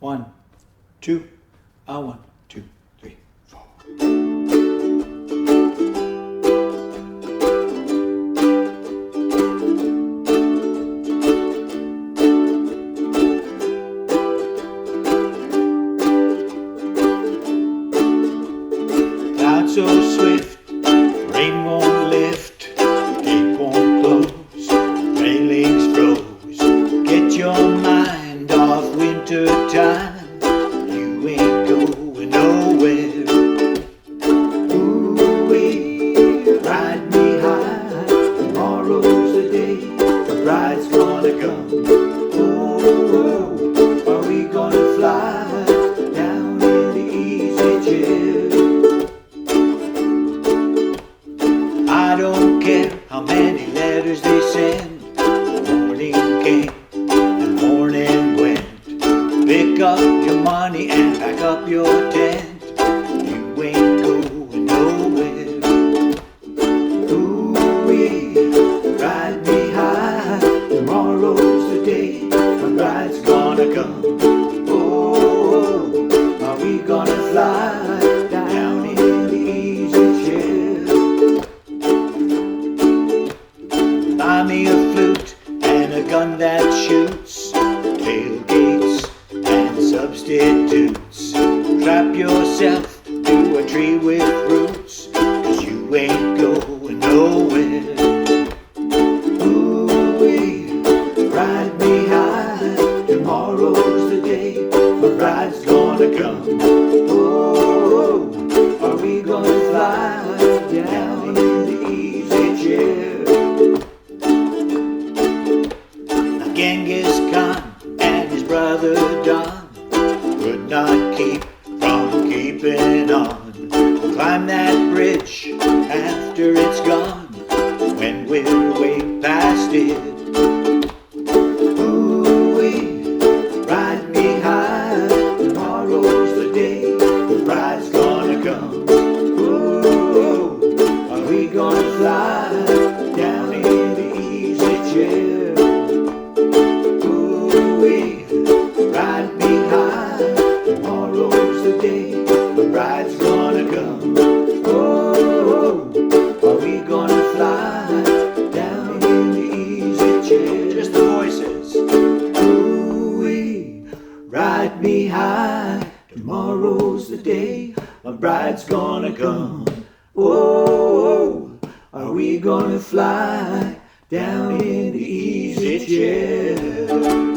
1, 2, 1, 2, 3, 4. Clouds so swift, rain won't lift, gate won't close, railings froze. Get your mind off winter time, you ain't going nowhere. Ooh-wee, ride me high, tomorrow's the day the bride's gonna come. Oh, are we gonna fly down in the easy chair? I don't care how many letters they send, morning came and morning went. Pick up your money and pack up your tent, you ain't going nowhere. Ooh-wee, ride me high, tomorrow's the day my bride's gonna come. Oh, are we gonna fly down in the easy chair? Buy me a flute and a gun that shoots, tailgates and substitutes. Trap yourself to a tree with roots, 'cause you ain't going nowhere. Ooh-wee, ride me high, tomorrow's the day my bride's gonna come. Oh, are we gonna fly down in the easy chair? Genghis Khan and his brother Don could not keep from keeping on. We'll climb that bridge after it's gone, when we're way past it. Ooh-wee, ride me high, tomorrow's the day the bride's gonna come. Ooh, are we gonna fly down in the easy chair? Ride me high, tomorrow's the day the bride's gonna come. Oh, are we gonna fly down in the easy chair? Just the voices. Ooh-wee, ride me high, tomorrow's the day my bride's gonna come. Oh, are we gonna fly down in the easy chair?